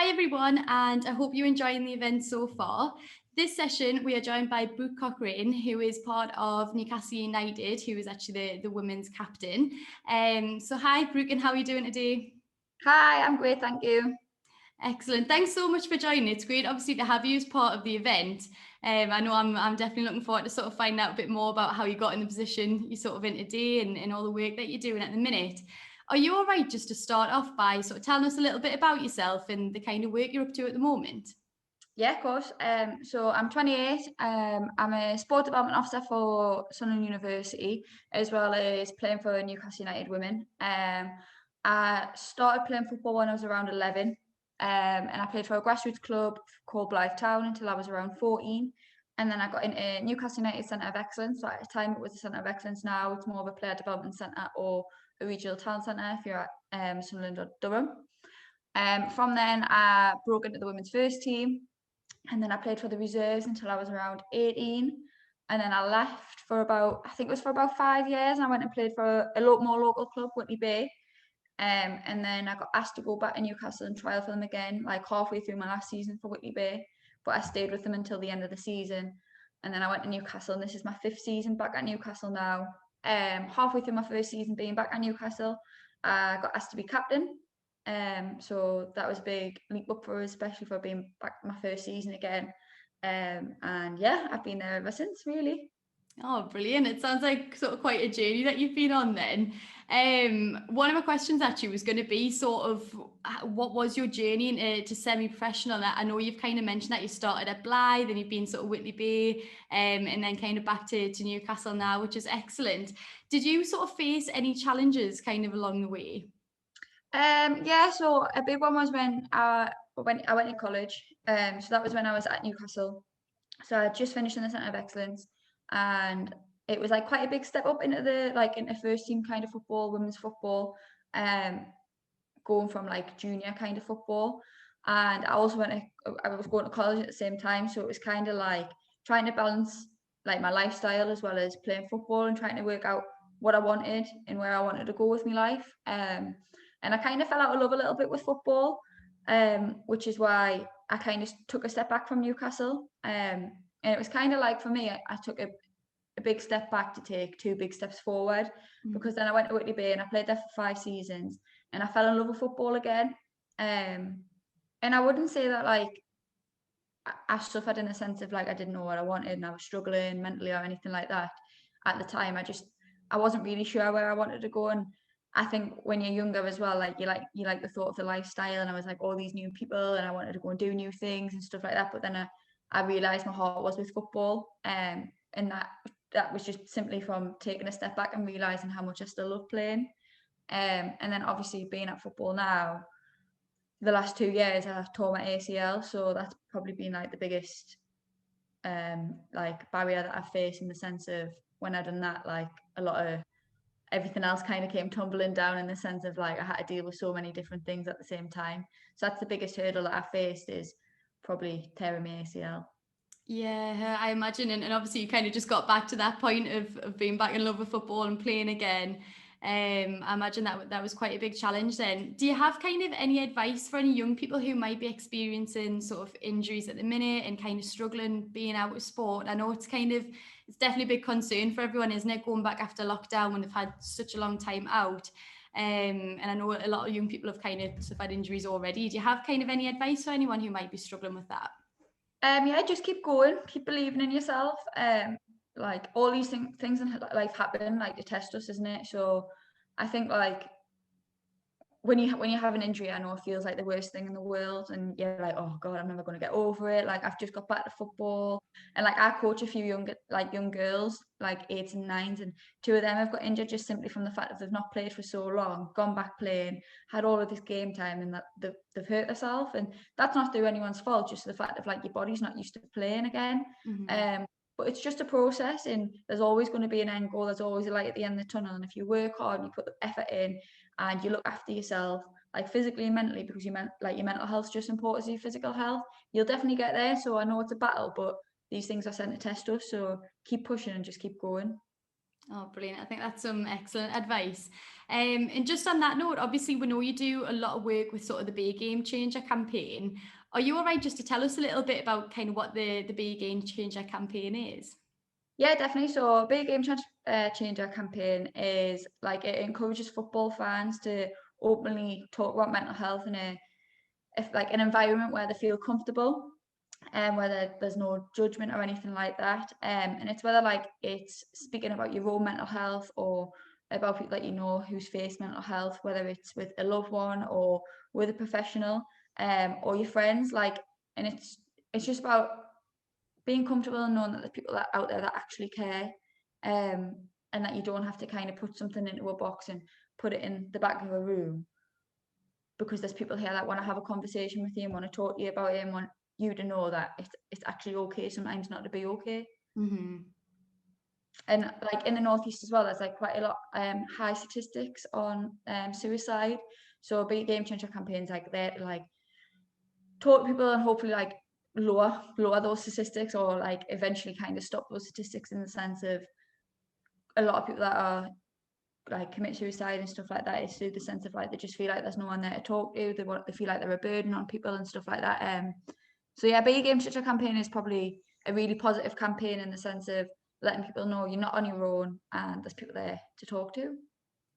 Hi everyone, and I hope you're enjoying the event so far. This session, we are joined by Brooke Cochrane, who is part of Newcastle United, who is actually the women's captain. So hi Brooke, and how are you doing today? Hi, I'm great, thank you. Excellent. Thanks so much for joining. It's great, obviously, to have you as part of the event. I know I'm definitely looking forward to sort of find out a bit more about how you got in the position you're sort of in today and all the work that you're doing at the minute. Are you all right just to start off by sort of telling us a little bit about yourself and the kind of work you're up to at the moment? Yeah, of course. So I'm 28. I'm a sport development officer for Sunderland University, as well as playing for Newcastle United Women. I started playing football when I was around 11, and I played for a grassroots club called Blythe Town until I was around 14. And then I got into Newcastle United Centre of Excellence. So at the time, it was a Centre of Excellence. Now it's more of a player development centre or a regional talent centre if you're at Sunderland or Durham. From then, I broke into the women's first team, and then I played for the reserves until I was around 18. And then I left for I think it was for about 5 years, and I went and played for a lot more local club, Whitney Bay. And then I got asked to go back to Newcastle and trial for them again, like halfway through my last season for Whitney Bay. But I stayed with them until the end of the season. And then I went to Newcastle, and this is my 5th season back at Newcastle now. Halfway through my first season being back at Newcastle, I got asked to be captain. So that was a big leap up for us, especially for being back my first season again. And yeah, I've been there ever since, really. Oh, brilliant. It sounds like sort of quite a journey that you've been on then. One of my questions actually was going to be sort of what was your journey into semi-professional? I know you've kind of mentioned that you started at Blythe and you've been sort of Whitley Bay and then kind of back to Newcastle now, which is excellent. Did you sort of face any challenges kind of along the way? Yeah, so a big one was when I went to college. So that was when I was at Newcastle. So I just finished in the Centre of Excellence, and it was like quite a big step up into into first team kind of football, women's football, going from like junior kind of football. And I was going to college at the same time, so it was kind of like trying to balance like my lifestyle as well as playing football and trying to work out what I wanted and where I wanted to go with my life. And I kind of fell out of love a little bit with football, which is why I kind of took a step back from Newcastle. And it was kind of like for me, I took a big step back to take 2 big steps forward, because then I went to Whitley Bay and I played there for 5 seasons, and I fell in love with football again. And I wouldn't say that like I suffered in the sense of like I didn't know what I wanted and I was struggling mentally or anything like that. At the time, I wasn't really sure where I wanted to go. And I think when you're younger as well, like you like the thought of the lifestyle, and I was like all these new people and I wanted to go and do new things and stuff like that. But then I realized my heart was with football. And that was just simply from taking a step back and realizing how much I still love playing. And then obviously being at football now, the last 2 years I've tore my ACL, so that's probably been like the biggest like barrier that I've faced, in the sense of when I done that, like a lot of everything else kind of came tumbling down, in the sense of like I had to deal with so many different things at the same time. So that's the biggest hurdle that I faced, is probably tearing my ACL. Yeah, I imagine. And obviously, you kind of just got back to that point of being back in love with football and playing again. I imagine that was quite a big challenge then. Do you have kind of any advice for any young people who might be experiencing sort of injuries at the minute and kind of struggling being out of sport? I know it's definitely a big concern for everyone, isn't it? Going back after lockdown when they've had such a long time out. And I know a lot of young people have kind of suffered injuries already. Do you have kind of any advice for anyone who might be struggling with that? Yeah, just keep going, keep believing in yourself. Like all these things in life happen like to test us, isn't it? So I think like when you have an injury, I know it feels like the worst thing in the world, and you're like, oh god, I'm never going to get over it. Like I've just got back to football, and like I coach a few young girls, like 8s and 9s, and 2 of them have got injured just simply from the fact that they've not played for so long, gone back playing, had all of this game time, and that they've hurt themselves. And that's not through anyone's fault, just the fact of like your body's not used to playing again. Mm-hmm. But it's just a process, and there's always going to be an end goal. There's always a light at the end of the tunnel, and if you work hard and you put the effort in and you look after yourself, like physically and mentally, because your mental health's just as important as your physical health, you'll definitely get there. So I know it's a battle, but these things are sent to test us, so keep pushing and just keep going. Oh, brilliant. I think that's some excellent advice. And just on that note, obviously, we know you do a lot of work with sort of the Be a Game Changer campaign. Are you all right just to tell us a little bit about kind of what the Be a Game Changer campaign is? Yeah, definitely. So, Big Game Changer campaign is like it encourages football fans to openly talk about mental health in if like an environment where they feel comfortable and whether there's no judgment or anything like that. And it's whether like it's speaking about your own mental health or about people that you know who's faced mental health, whether it's with a loved one or with a professional, or your friends. Like, and it's just about being comfortable and knowing that there's people that out there that actually care, and that you don't have to kind of put something into a box and put it in the back of a room because there's people here that want to have a conversation with you and want to talk to you about it and want you to know that it's actually okay sometimes not to be okay. Mm-hmm. And like in the northeast as well, there's like quite a lot high statistics on suicide. So big game changer campaigns like that, like talk to people and hopefully like lower those statistics or like eventually kind of stop those statistics in the sense of a lot of people that are like commit suicide and stuff like that is through the sense of like they just feel like there's no one there to talk to. They feel like they're a burden on people and stuff like that. So yeah, Be a Game Changer campaign is probably a really positive campaign in the sense of letting people know you're not on your own and there's people there to talk to.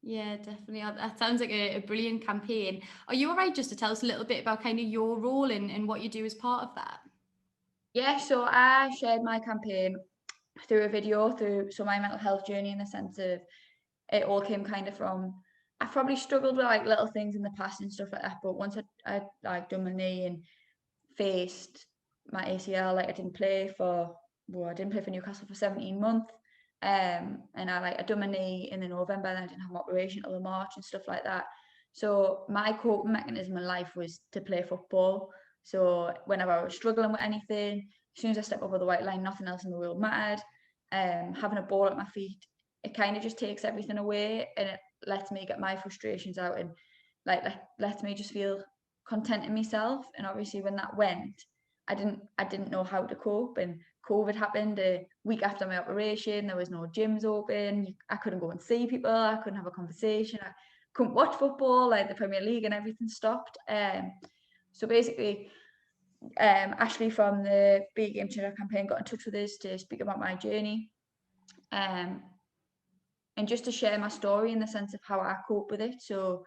Yeah, definitely. That sounds like a brilliant campaign. Are you all right just to tell us a little bit about kind of your role and what you do as part of that? Yeah, so I shared my campaign through a video through so my mental health journey in the sense of it all came kind of from I've probably struggled with like little things in the past and stuff like that, but once I like done my knee and faced my ACL, like I didn't play for Newcastle for 17 months. And I done my knee in the November and I didn't have an operation until the March and stuff like that. So my coping mechanism in life was to play football. So whenever I was struggling with anything, as soon as I stepped over the white line, nothing else in the world mattered. Having a ball at my feet, it kind of just takes everything away and it lets me get my frustrations out and like lets me just feel content in myself. And obviously when that went, I didn't know how to cope, and COVID happened a week after my operation. There was no gyms open. I couldn't go and see people. I couldn't have a conversation. I couldn't watch football, like the Premier League and everything stopped. So basically, Ashley from the Big Game Changer campaign got in touch with us to speak about my journey, um, and just to share my story in the sense of how I cope with it. So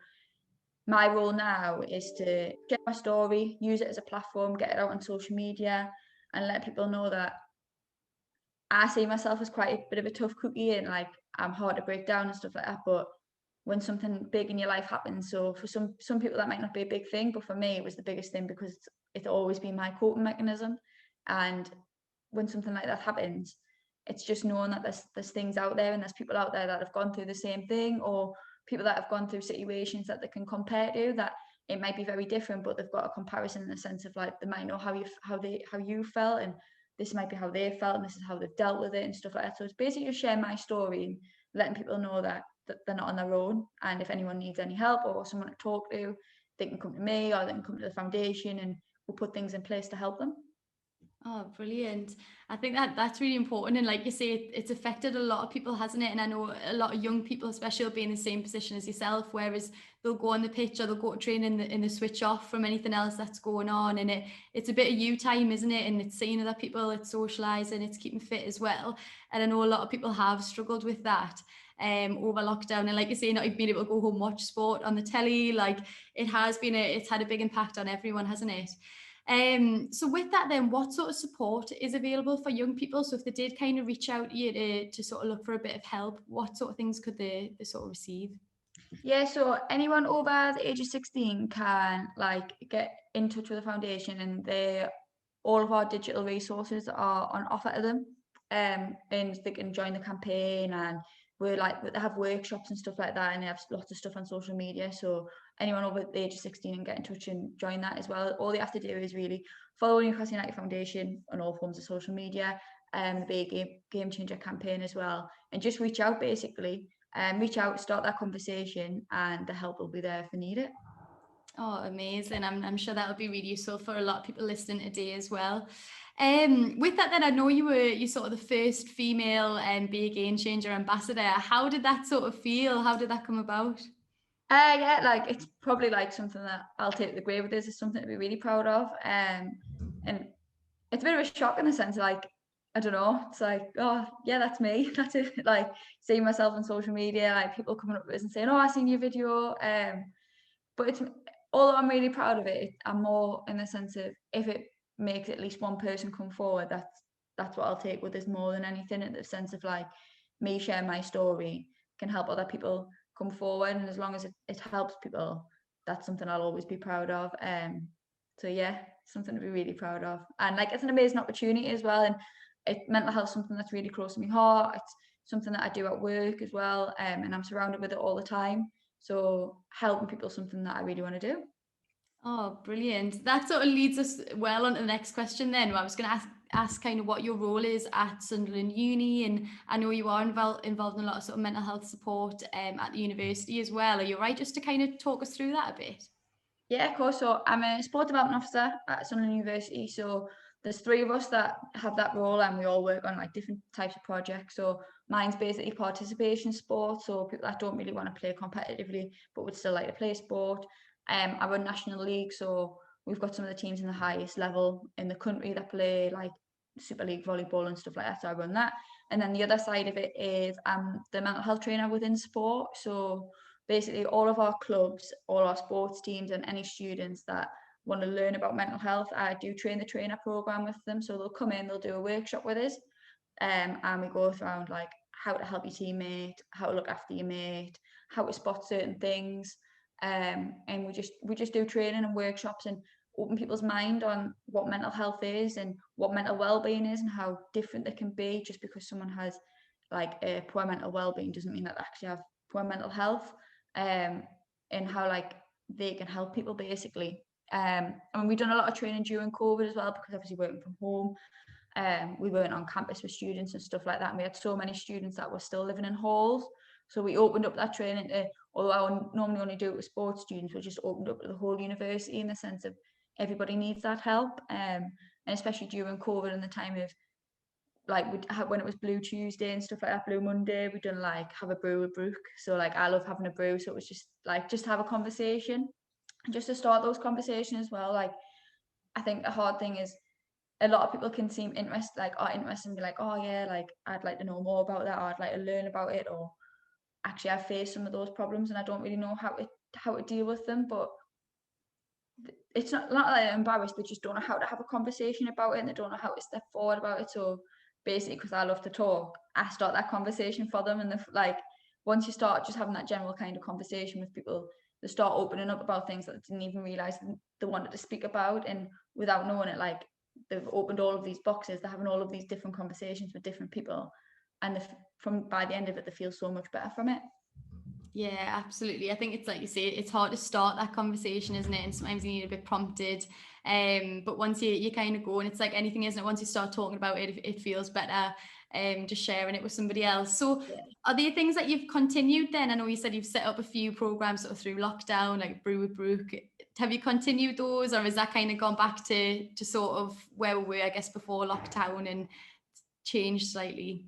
my role now is to share my story, use it as a platform, get it out on social media, and let people know that I see myself as quite a bit of a tough cookie and like I'm hard to break down and stuff like that. But when something big in your life happens, so for some people that might not be a big thing, but for me it was the biggest thing because it's always been my coping mechanism. And when something like that happens, it's just knowing that there's things out there and there's people out there that have gone through the same thing, or people that have gone through situations that they can compare to, that it might be very different, but they've got a comparison in the sense of like they might know how you felt, and this might be how they felt, and this is how they've dealt with it and stuff like that. So it's basically just sharing my story and letting people know that they're not on their own, and if anyone needs any help or someone to talk to, they can come to me or they can come to the foundation and we'll put things in place to help them. Oh, brilliant. I think that's really important. And like you say, it's affected a lot of people, hasn't it? And I know a lot of young people, especially, will be in the same position as yourself, whereas they'll go on the pitch or they'll go to train in the switch off from anything else that's going on. And it's a bit of you time, isn't it? And it's seeing other people, it's socializing, it's keeping fit as well. And I know a lot of people have struggled with that over lockdown. And like you say, not even being able to go home, watch sport on the telly, like it's had a big impact on everyone, hasn't it? So with that then, what sort of support is available for young people? So if they did kind of reach out to you to sort of look for a bit of help, what sort of things could they sort of receive? Yeah, so anyone over the age of 16 can like get in touch with the foundation, and they all of our digital resources are on offer to them. And they can join the campaign, and they have workshops and stuff like that, and they have lots of stuff on social media. So anyone over the age of 16 can get in touch and join that as well. All they have to do is really follow Newcastle United Foundation on all forms of social media, the Big Game Changer campaign as well, and just reach out basically. Reach out, start that conversation, and the help will be there if they need it. Oh, amazing. I'm sure that'll be really useful for a lot of people listening today as well. With that then, I know you sort of the first female Be a Game Changer ambassador. How did that sort of feel? How did that come about? Yeah, like it's probably like something that I'll take to the grave with this. It's something to be really proud of. And it's a bit of a shock in the sense like, I don't know, it's like, oh yeah, that's me. That's it. Like seeing myself on social media, like people coming up with us and saying, oh, I seen your video. But it's, although I'm really proud of it, I'm more in the sense of if it makes at least one person come forward, that's what I'll take with this more than anything, in the sense of like me sharing my story can help other people come forward, and as long as it helps people, that's something I'll always be proud of. So yeah, something to be really proud of, and like it's an amazing opportunity as well, and mental health is something that's really close to my heart. It's something that I do at work as well, and I'm surrounded with it all the time. So helping people is something that I really want to do. Oh, brilliant. That sort of leads us well on to the next question then. Well, I was going to ask kind of what your role is at Sunderland Uni, and I know you are involved in a lot of sort of mental health support at the university as well. Are you right just to kind of talk us through that a bit? Yeah, of course. So I'm a sport development officer at Sunderland University. So there's three of us that have that role, and we all work on like different types of projects. So mine's basically participation sport. So people that don't really want to play competitively but would still like to play sport. I run national league, so we've got some of the teams in the highest level in the country that play like Super League volleyball and stuff like that. So I run that. And then the other side of it is I'm the mental health trainer within sport. So basically all of our clubs, all our sports teams, and any students that want to learn about mental health, I do train the trainer program with them. So they'll come in, they'll do a workshop with us, and we go around like how to help your teammate, how to look after your mate, how to spot certain things, and we just do training and workshops and open people's mind on what mental health is and what mental well-being is and how different they can be. Just because someone has like a poor mental well-being doesn't mean that they actually have poor mental health, and how like they can help people basically. And we've done a lot of training during COVID as well, because obviously working from home, we weren't on campus with students and stuff like that, and we had so many students that were still living in halls. So we opened up that training to, although I would normally only do it with sports students, we just opened up to the whole university, in the sense of everybody needs that help, and especially during COVID and the time of like when it was Blue Tuesday and stuff like that, Blue Monday, we done like have a brew with Brooke. So like I love having a brew, so it was just like just have a conversation, and just to start those conversations as well. Like I think the hard thing is a lot of people can seem interested and be like, oh yeah, like I'd like to know more about that, or I'd like to learn about it, or actually I've faced some of those problems and I don't really know how to deal with them. But it's not that they're embarrassed, they just don't know how to have a conversation about it, and they don't know how to step forward about it. So basically, because I love to talk, I start that conversation for them, and like once you start just having that general kind of conversation with people, they start opening up about things that they didn't even realize they wanted to speak about, and without knowing it, like they've opened all of these boxes, they're having all of these different conversations with different people, and from by the end of it, they feel so much better from it. Yeah, absolutely. I think it's like you say, it's hard to start that conversation, isn't it? And sometimes you need a bit prompted. But once you kind of go, and it's like anything, isn't it? Once you start talking about it, it feels better. Just sharing it with somebody else. So, Yeah. are there things that you've continued then? I know you said you've set up a few programs sort of through lockdown, like Brew with Brooke. Have you continued those, or has that kind of gone back to sort of where we were, I guess, before lockdown and changed slightly?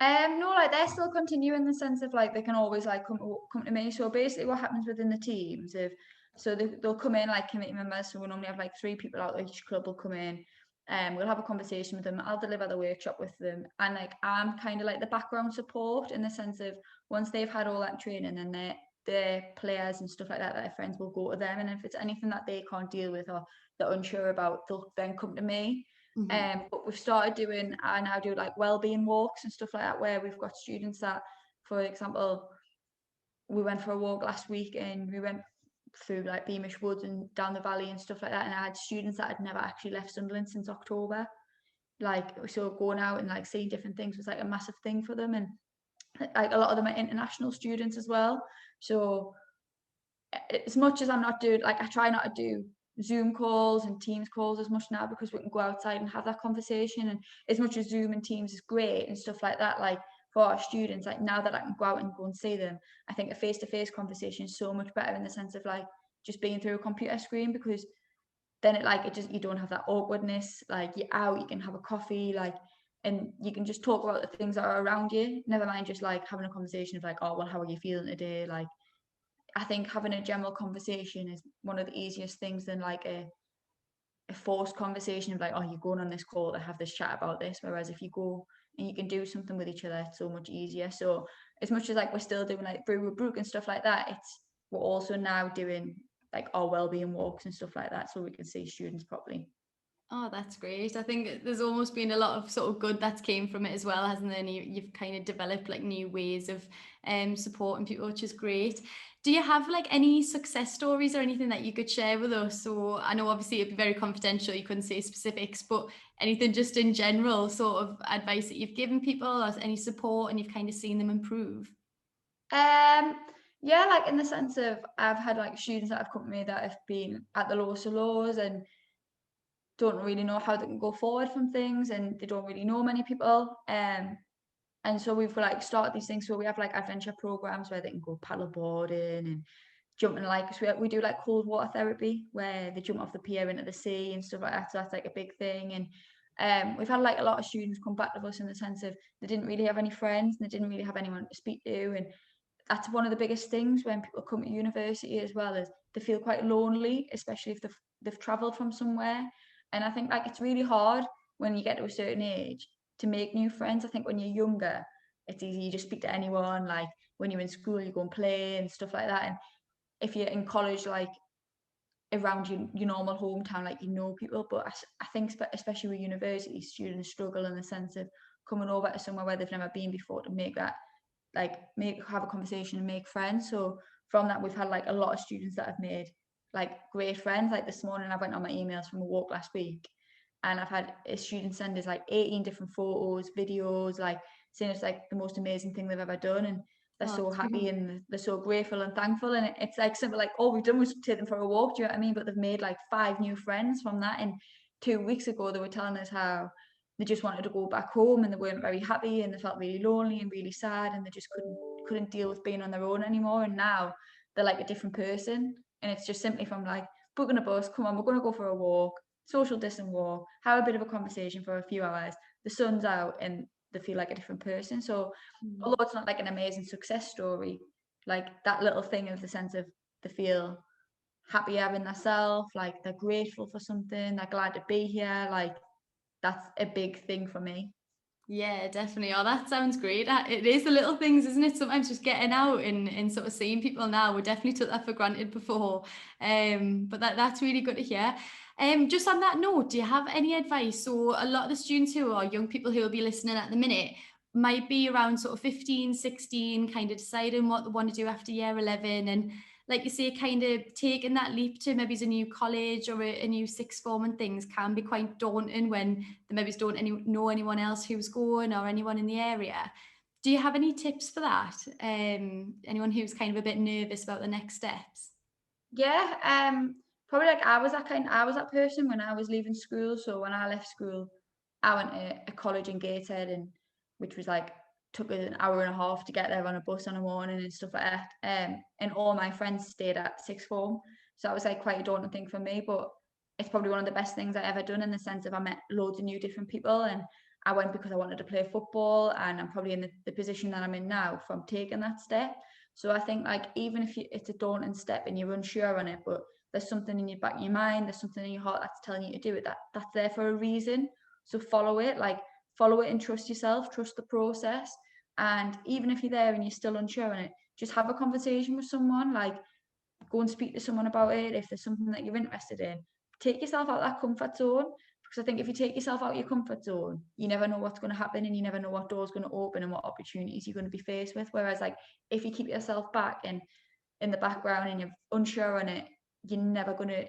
No, like they're still continuing, in the sense of like they can always like come to me. So basically, what happens within the teams, if so they'll come in like committee members. So we normally have like 3 people out of each club will come in, and we'll have a conversation with them. I'll deliver the workshop with them, and like I'm kind of like the background support, in the sense of once they've had all that training, and their players and stuff like that, their friends will go to them, and if it's anything that they can't deal with or they're unsure about, they'll then come to me. Mm-hmm. But we've started doing, I now do like wellbeing walks and stuff like that, where we've got students that, for example, we went for a walk last week and we went through like Beamish Woods and down the valley and stuff like that, and I had students that had never actually left Sunderland since October. Like, so going out and like seeing different things was like a massive thing for them, and like a lot of them are international students as well. So as much as I'm not doing, like I try not to do Zoom calls and Teams calls as much now, because we can go outside and have that conversation. And as much as Zoom and Teams is great and stuff like that, like for our students, like now that I can go out and go and see them, I think a face-to-face conversation is so much better, in the sense of like just being through a computer screen, because then it just, you don't have that awkwardness. Like, you're out, you can have a coffee, like, and you can just talk about the things that are around you. Never mind just like having a conversation of like, oh well, how are you feeling today? Like, I think having a general conversation is one of the easiest things than like a forced conversation of like, oh, you're going on this call to have this chat about this. Whereas if you go and you can do something with each other, it's so much easier. So as much as like we're still doing like brew with Brooke and stuff like that, we're also now doing like our wellbeing walks and stuff like that, so we can see students properly. Oh, that's great. I think there's almost been a lot of sort of good that's came from it as well, hasn't there? And you've kind of developed like new ways of supporting people, which is great. Do you have like any success stories or anything that you could share with us? So I know obviously it'd be very confidential, you couldn't say specifics, but anything just in general, sort of advice that you've given people or any support and you've kind of seen them improve? Yeah, like in the sense of I've had like students that have come to me that have been at the lowest of lows and don't really know how they can go forward from things, and they don't really know many people. And so we've like started these things where we have like adventure programs where they can go paddle boarding and jumping, like, so we do like cold water therapy where they jump off the pier into the sea and stuff like that. So that's like a big thing. And we've had like a lot of students come back to us in the sense of they didn't really have any friends and they didn't really have anyone to speak to. And that's one of the biggest things when people come to university as well, is they feel quite lonely, especially if they've traveled from somewhere. And I think like it's really hard when you get to a certain age to make new friends. I think when you're younger, it's easy, you just speak to anyone. Like when you're in school, you go and play and stuff like that. And if you're in college, like around your normal hometown, like you know people. But I think especially with university students struggle in the sense of coming over to somewhere where they've never been before to make that, like have a conversation and make friends. So from that, we've had like a lot of students that have made like great friends. Like this morning I went on my emails from a walk last week and I've had a student send us like 18 different photos, videos, like saying it's like the most amazing thing they've ever done, and they're Oh, so that's happy great. and they're so grateful and thankful. And it's like simple, like all we've done was take them for a walk, do you know what I mean? But they've made like 5 new friends from that. And 2 weeks ago they were telling us how they just wanted to go back home and they weren't very happy and they felt really lonely and really sad and they just couldn't deal with being on their own anymore. And now they're like a different person, and it's just simply from like booking a bus, come on, we're going to go for a walk, social distance walk, have a bit of a conversation for a few hours, the sun's out, and they feel like a different person. So Mm. although it's not like an amazing success story, like that little thing of the sense of they feel happy having themselves, like they're grateful for something, they're glad to be here, like that's a big thing for me. Yeah, definitely. Oh, that sounds great. It is the little things, isn't it? Sometimes just getting out and sort of seeing people now. We definitely took that for granted before. But that's really good to hear. Just on that note, do you have any advice? So a lot of the students who are young people who will be listening at the minute might be around sort of 15, 16, kind of deciding what they want to do after year 11. And like you say, kind of taking that leap to maybe a new college or a new sixth form and things can be quite daunting when they maybe don't know anyone else who's going or anyone in the area. Do you have any tips for that? Anyone who's kind of a bit nervous about the next steps? Yeah, probably like I was that person when I was leaving school. So when I left school, I went to a college in Gateshead, and which was like took an hour and a half to get there on a bus on a morning and stuff like that. And all my friends stayed at sixth form, so that was like quite a daunting thing for me. But it's probably one of the best things I ever done in the sense of I met loads of new different people, and I went because I wanted to play football, and I'm probably in the position that I'm in now from taking that step. So I think like even if it's a daunting step and you're unsure on it, but there's something in your back of your mind, there's something in your heart that's telling you to do it, that's there for a reason. So follow it and trust yourself, trust the process. And even if you're there and you're still unsure on it, just have a conversation with someone, like go and speak to someone about it if there's something that you're interested in. Take yourself out of that comfort zone, because I think if you take yourself out of your comfort zone, you never know what's going to happen and you never know what door's going to open and what opportunities you're going to be faced with. Whereas like if you keep yourself back and in the background and you're unsure on it, you're never going to,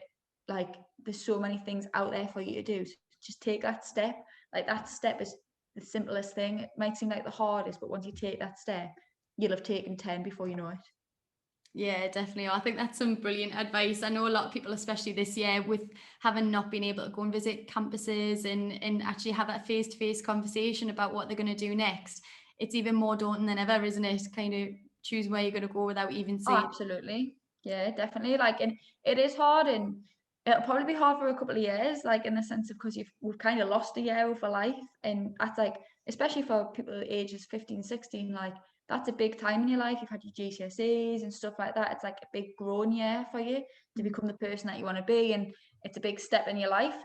like, there's so many things out there for you to do. So just take that step. Like that step is the simplest thing. It might seem like the hardest, but once you take that step, you'll have taken 10 before you know it. Yeah, definitely. I think that's some brilliant advice. I know a lot of people, especially this year, with having not been able to go and visit campuses and actually have that face-to-face conversation about what they're going to do next. It's even more daunting than ever, isn't it? Kind of choosing where you're going to go without even Oh, seeing. absolutely. Yeah, definitely. Like, and it is hard. And it'll probably be hard for a couple of years, like in the sense of because we've kind of lost a year of our life, and that's like, especially for people ages 15, 16, like that's a big time in your life. You've had your GCSEs and stuff like that. It's like a big growing year for you to become the person that you want to be, and it's a big step in your life.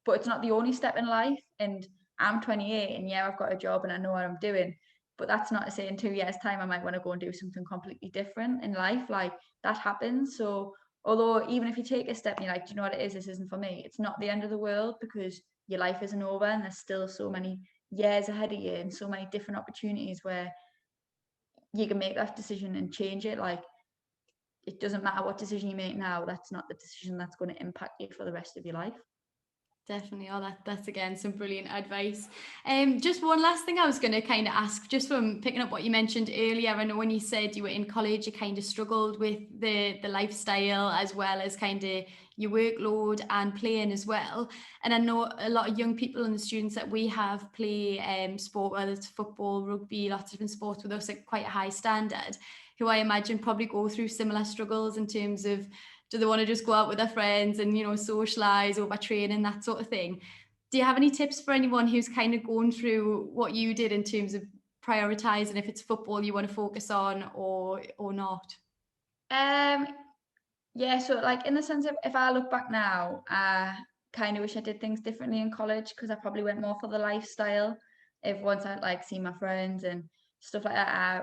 But it's not the only step in life. And I'm 28, and yeah, I've got a job and I know what I'm doing. But that's not to say in 2 years' time I might want to go and do something completely different in life. Like that happens. So although even if you take a step and you're like, do you know what it is? This isn't for me. It's not the end of the world, because your life isn't over and there's still so many years ahead of you and so many different opportunities where you can make that decision and change it. Like it doesn't matter what decision you make now. That's not the decision that's going to impact you for the rest of your life. Definitely. Oh, that's again some brilliant advice. Just one last thing I was going to kind of ask, just from picking up what you mentioned earlier. I know when you said you were in college, you kind of struggled with the lifestyle as well as kind of your workload and playing as well. And I know a lot of young people and the students that we have play sport, whether it's football, rugby, lots of different sports with us at quite a high standard, who I imagine probably go through similar struggles in terms of, do they want to just go out with their friends and, you know, socialize, overtraining, that sort of thing? Do you have any tips for anyone who's kind of going through what you did in terms of prioritizing if it's football you want to focus on or not? Yeah, so like in the sense of, if I look back now, I kind of wish I did things differently in college, because I probably went more for the lifestyle. If once I'd like see my friends and stuff like that, I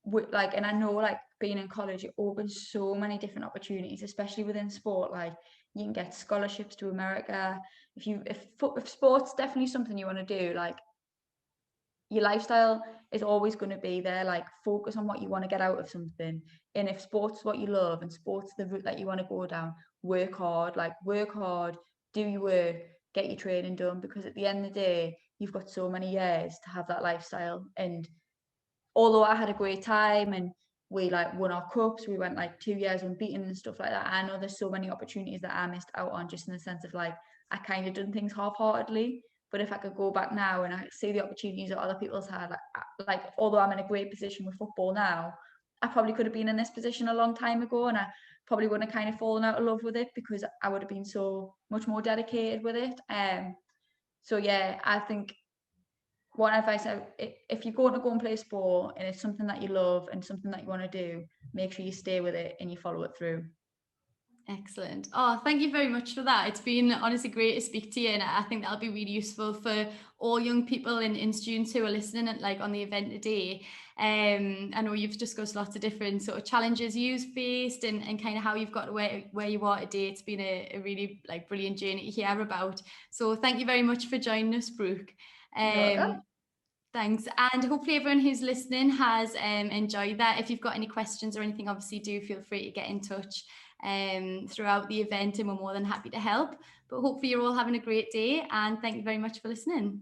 would like, and I know like being in college, it opens so many different opportunities, especially within sport. Like you can get scholarships to America. If sport's definitely something you want to do, like your lifestyle is always going to be there. Like focus on what you want to get out of something, and if sports is what you love and sports the route that you want to go down, work hard. Like work hard, do your work, get your training done, because at the end of the day you've got so many years to have that lifestyle. And although I had a great time and we like won our cups, we went like 2 years unbeaten and stuff like that, I know there's so many opportunities that I missed out on, just in the sense of like I kind of done things half-heartedly. But if I could go back now and I see the opportunities that other people's had, like although I'm in a great position with football now, I probably could have been in this position a long time ago, and I probably wouldn't have kind of fallen out of love with it, because I would have been so much more dedicated with it. So yeah, I think one advice, if you're going to go and play sport and it's something that you love and something that you want to do, make sure you stay with it and you follow it through. Excellent. Oh, thank you very much for that. It's been honestly great to speak to you, and I think that'll be really useful for all young people and students who are listening at, like on the event today. I know you've discussed lots of different sort of challenges you've faced and kind of how you've got to where you are today. It's been a really like brilliant journey to hear about. So thank you very much for joining us, Brooke. You're welcome. Thanks. And hopefully everyone who's listening has enjoyed that. If you've got any questions or anything, obviously do feel free to get in touch throughout the event, and we're more than happy to help. But hopefully you're all having a great day, and thank you very much for listening.